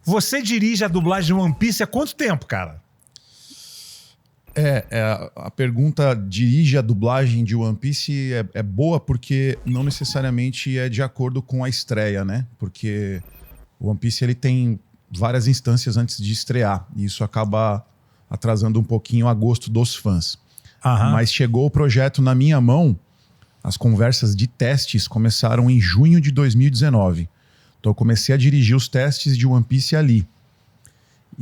Você dirige a dublagem de One Piece há quanto tempo, cara? A pergunta dirige a dublagem de One Piece é boa porque não necessariamente é de acordo com a estreia, né? Porque o One Piece ele tem várias instâncias antes de estrear e isso acaba atrasando um pouquinho a gosto dos fãs. Mas chegou o projeto na minha mão, as conversas de testes começaram em junho de 2019. Então eu comecei a dirigir os testes de One Piece ali.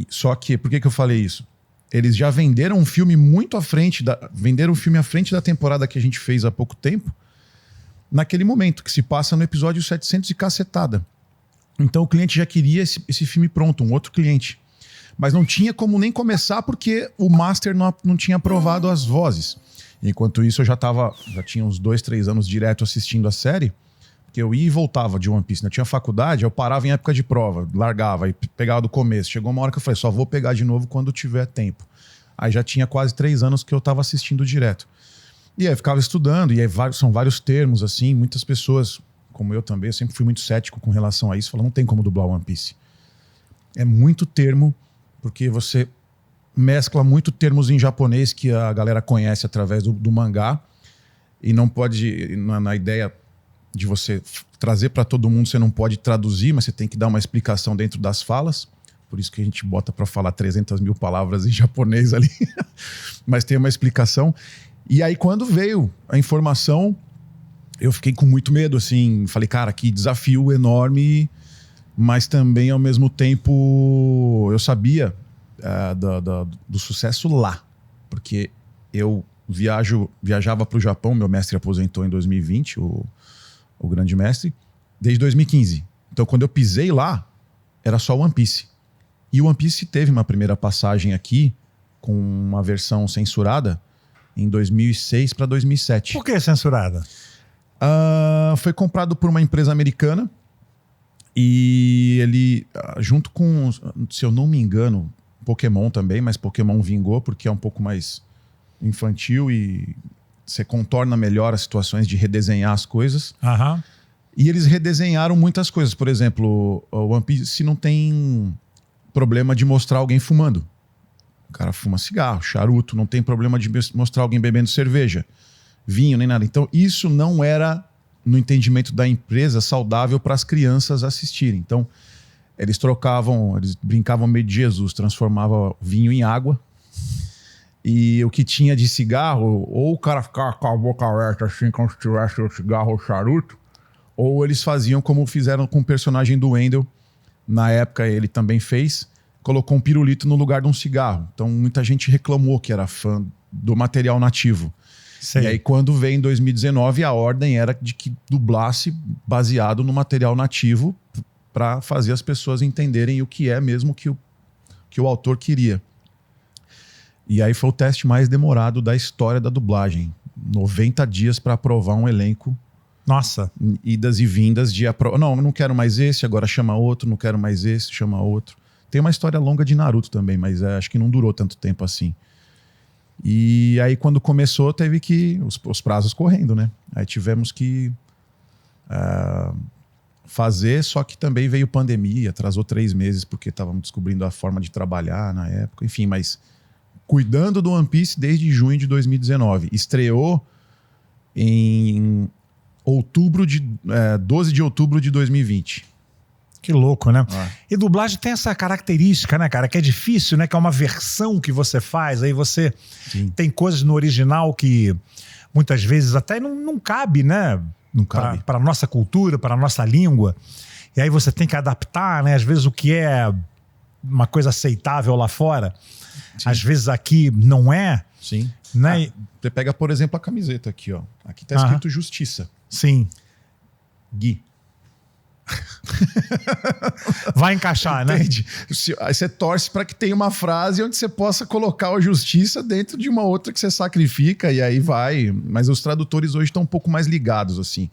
Só que, por que eu falei isso? Eles já venderam um filme muito à frente, venderam um filme à frente da temporada que a gente fez há pouco tempo, naquele momento, que se passa no episódio 700 e cacetada. Então o cliente já queria esse filme pronto, um outro cliente. Mas não tinha como nem começar porque o Master não tinha aprovado as vozes. Enquanto isso eu já tinha uns 2, 3 anos direto assistindo a série, porque eu ia e voltava de One Piece. Eu tinha faculdade, eu parava em época de prova, largava e pegava do começo. Chegou uma hora que eu falei, só vou pegar de novo quando tiver tempo. Aí já tinha quase 3 anos que eu estava assistindo direto. E aí eu ficava estudando, e aí são vários termos, assim, muitas pessoas, como eu também, eu sempre fui muito cético com relação a isso, falando, não tem como dublar One Piece. É muito termo, porque você mescla muito termos em japonês que a galera conhece através do mangá, e não pode, na ideia de você trazer para todo mundo, você não pode traduzir, mas você tem que dar uma explicação dentro das falas. Por isso que a gente bota para falar 300 mil palavras em japonês ali. Mas tem uma explicação. E aí, quando veio a informação, eu fiquei com muito medo, assim. Falei, cara, que desafio enorme, mas também, ao mesmo tempo, eu sabia do sucesso lá. Porque eu viajava para o Japão, meu mestre aposentou em 2020, o grande mestre, desde 2015. Então, quando eu pisei lá, era só One Piece. E o One Piece teve uma primeira passagem aqui, com uma versão censurada, em 2006 para 2007. Por que censurada? Foi comprado por uma empresa americana e ele, junto com, se eu não me engano, Pokémon também, mas Pokémon vingou porque é um pouco mais infantil e você contorna melhor as situações de redesenhar as coisas. E eles redesenharam muitas coisas. Por exemplo, o One Piece não tem problema de mostrar alguém fumando. O cara fuma cigarro, charuto, não tem problema de mostrar alguém bebendo cerveja, vinho, nem nada. Então isso não era, no entendimento da empresa, saudável para as crianças assistirem. Então eles brincavam meio de Jesus, transformavam vinho em água. E o que tinha de cigarro, ou o cara ficava com a boca aberta assim, como se tivesse o cigarro ou charuto, ou eles faziam como fizeram com o personagem do Wendell. Na época ele também fez, colocou um pirulito no lugar de um cigarro. Então muita gente reclamou que era fã do material nativo. Sei. E aí quando veio em 2019, a ordem era de que dublasse baseado no material nativo para fazer as pessoas entenderem o que é mesmo que o autor queria. E aí foi o teste mais demorado da história da dublagem. 90 dias para aprovar um elenco. Nossa. Idas e vindas de não, eu não quero mais esse, agora chama outro, não quero mais esse, chama outro. Tem uma história longa de Naruto também, mas acho que não durou tanto tempo assim. E aí quando começou, teve que... Os prazos correndo, né? Aí tivemos que fazer, só que também veio pandemia, atrasou 3 meses, porque estávamos descobrindo a forma de trabalhar na época. Enfim, mas cuidando do One Piece desde junho de 2019. Estreou em 12 de outubro de 2020. Que louco, né? E dublagem tem essa característica, né, cara? Que é difícil, né? Que é uma versão que você faz. Aí você tem coisas no original que muitas vezes até não cabe, né? Não cabe. Para a nossa cultura, para a nossa língua. E aí você tem que adaptar, né? Às vezes o que é uma coisa aceitável lá fora, às vezes aqui não é. Sim. Né? Você pega, por exemplo, a camiseta aqui, ó. Aqui tá escrito Justiça. Sim. Gui. Vai encaixar, entende? Né? Aí você torce para que tenha uma frase onde você possa colocar a justiça dentro de uma outra que você sacrifica e aí vai. Mas os tradutores hoje estão um pouco mais ligados, assim.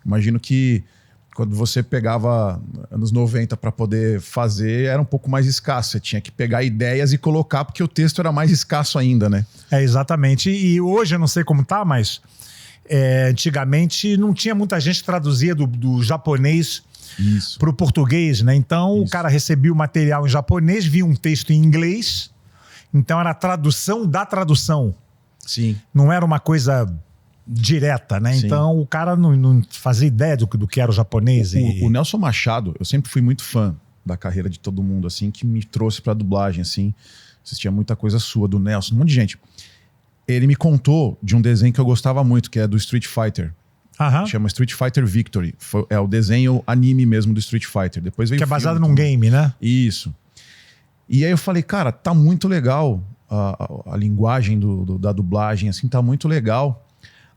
Imagino que quando você pegava anos 90 para poder fazer, era um pouco mais escasso. Você tinha que pegar ideias e colocar, porque o texto era mais escasso ainda, né? Exatamente. E hoje eu não sei como tá, mas antigamente não tinha muita gente que traduzia do japonês para o português, né? Então o cara recebia o material em japonês, via um texto em inglês, então era a tradução da tradução. Sim. Não era uma coisa direta, né? Sim. Então o cara não fazia ideia do que era o japonês. O Nelson Machado, eu sempre fui muito fã da carreira de todo mundo, assim, que me trouxe pra dublagem, assim. Assistia muita coisa sua, do Nelson, um monte de gente. Ele me contou de um desenho que eu gostava muito, que é do Street Fighter. Chama Street Fighter Victory. É o desenho anime mesmo do Street Fighter. Depois veio que é baseado num game, né? Isso. E aí eu falei, cara, tá muito legal a linguagem da dublagem, assim, tá muito legal.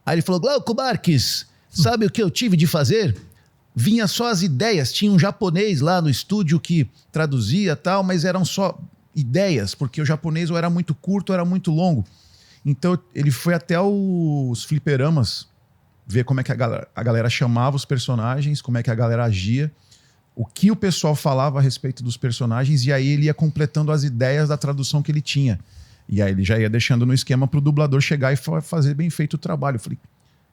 Aí ele falou, Glauco Marques, sabe o que eu tive de fazer? Vinha só as ideias, tinha um japonês lá no estúdio que traduzia e tal, mas eram só ideias, porque o japonês ou era muito curto ou era muito longo. Então ele foi até os fliperamas ver como é que a galera chamava os personagens, como é que a galera agia, o que o pessoal falava a respeito dos personagens, e aí ele ia completando as ideias da tradução que ele tinha. E aí ele já ia deixando no esquema pro dublador chegar e fazer bem feito o trabalho. Eu falei,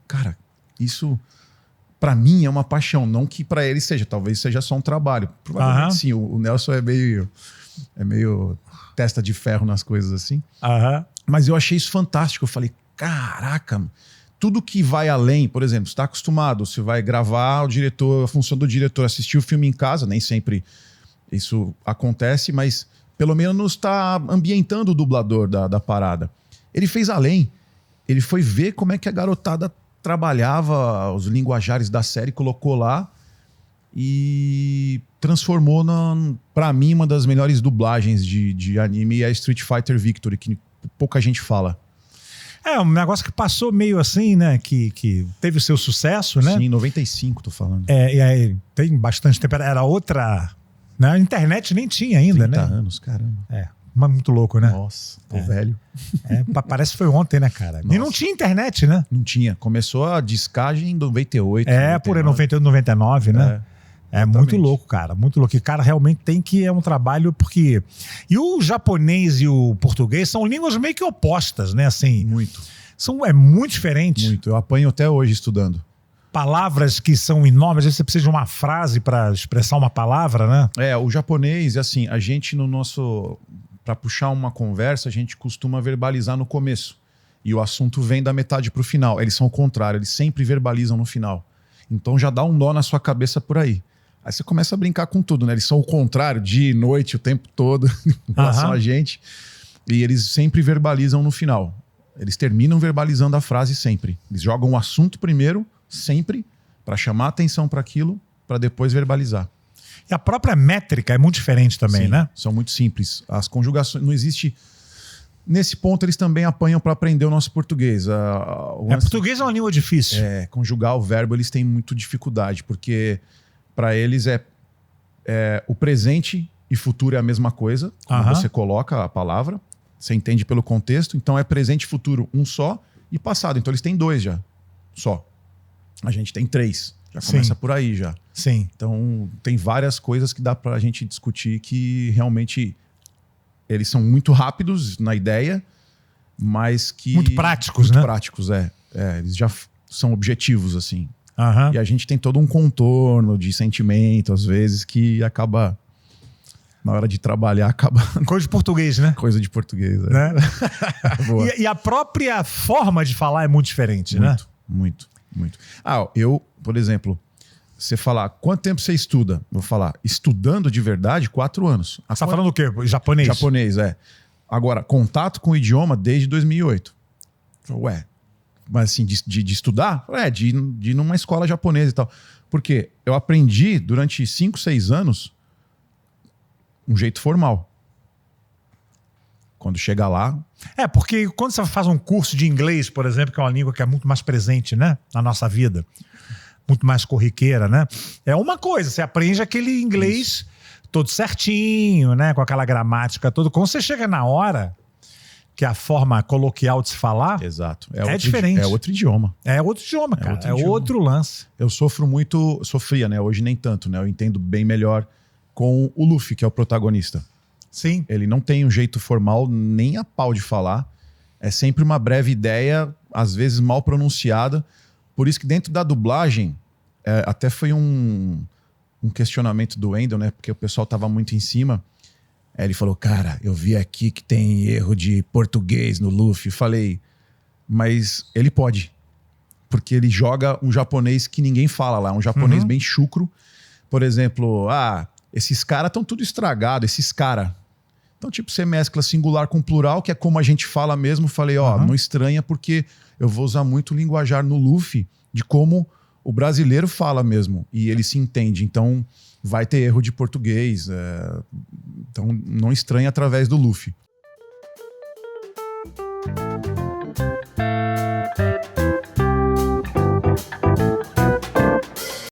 cara, isso pra mim é uma paixão, não que pra ele seja, talvez seja só um trabalho. Provavelmente sim, o Nelson é meio testa de ferro nas coisas assim. Mas eu achei isso fantástico. Eu falei, caraca, tudo que vai além, por exemplo, você tá acostumado, você vai gravar a função do diretor, assistir o filme em casa, nem sempre isso acontece, mas pelo menos está ambientando o dublador da parada. Ele fez além. Ele foi ver como é que a garotada trabalhava os linguajares da série, colocou lá e transformou, pra mim, uma das melhores dublagens de anime, é Street Fighter Victory, que pouca gente fala. É um negócio que passou meio assim, né? Que teve o seu sucesso, né? Sim, em 95, tô falando. E aí tem bastante tempo. Era outra... Né? A internet nem tinha ainda, 30 né? anos, caramba. Mas muito louco, né? Nossa, tô velho. Parece que foi ontem, né, cara? Nossa. E não tinha internet, né? Não tinha. Começou a discagem em 98. Por aí, 98, 99, né? É muito louco, cara. Muito louco. E, cara, realmente tem que... É um trabalho porque... E o japonês e o português são línguas meio que opostas, né? Assim, muito. É muito diferente. Muito. Eu apanho até hoje estudando. Palavras que são enormes. Às vezes você precisa de uma frase para expressar uma palavra, né? O japonês, assim, a gente no nosso... Para puxar uma conversa, a gente costuma verbalizar no começo. E o assunto vem da metade pro final. Eles são o contrário. Eles sempre verbalizam no final. Então já dá um nó na sua cabeça por aí. Aí você começa a brincar com tudo, né? Eles são o contrário, dia e noite, o tempo todo, em relação a gente. E eles sempre verbalizam no final. Eles terminam verbalizando a frase sempre. Eles jogam o assunto primeiro, sempre, para chamar atenção para aquilo, para depois verbalizar. E a própria métrica é muito diferente também, sim, né? São muito simples. As conjugações, não existe... Nesse ponto, eles também apanham para aprender o nosso português. Português é uma língua difícil. Conjugar o verbo, eles têm muito dificuldade, porque para eles o presente e futuro é a mesma coisa. Quando você coloca a palavra, você entende pelo contexto. Então é presente e futuro um só e passado. Então eles têm dois já, só. A gente tem três. Já começa por aí já. Sim. Então tem várias coisas que dá pra gente discutir que realmente eles são muito rápidos na ideia, mas que... Muito práticos, né? Muito práticos, eles já são objetivos, assim. Uhum. E a gente tem todo um contorno de sentimento, às vezes, que acaba... Na hora de trabalhar, acaba... Coisa de português, né? Coisa de português, né? E a própria forma de falar é muito diferente, né? Muito, muito. Eu, por exemplo, você falar, quanto tempo você estuda? Vou falar, estudando de verdade, 4 anos. Você tá falando o quê? Japonês? Japonês, Agora, contato com o idioma desde 2008. Mas assim, de estudar? De ir numa escola japonesa e tal. Porque eu aprendi durante 5, 6 anos um jeito formal. Quando chega lá... porque quando você faz um curso de inglês, por exemplo, que é uma língua que é muito mais presente, né, na nossa vida, muito mais corriqueira, né? É uma coisa, você aprende aquele inglês todo certinho, né, com aquela gramática toda. Quando você chega na hora, que é a forma coloquial de se falar... Exato. Diferente. É outro idioma. É outro idioma, cara. Outro lance. Eu sofria, né? Hoje nem tanto, né? Eu entendo bem melhor com o Luffy, que é o protagonista. Sim. Ele não tem um jeito formal nem a pau de falar. É sempre uma breve ideia, às vezes mal pronunciada. Por isso que dentro da dublagem, até foi um um questionamento do Wendel, né? Porque o pessoal tava muito em cima. Aí ele falou, cara, eu vi aqui que tem erro de português no Luffy. Falei, mas ele pode. Porque ele joga um japonês que ninguém fala lá, um japonês bem chucro. Por exemplo, esses caras estão tudo estragado, esses caras. Então, tipo, você mescla singular com plural, que é como a gente fala mesmo. Falei, não estranha, porque eu vou usar muito o linguajar no Luffy de como o brasileiro fala mesmo. E ele se entende. Então, vai ter erro de português. Então, não estranha através do Luffy.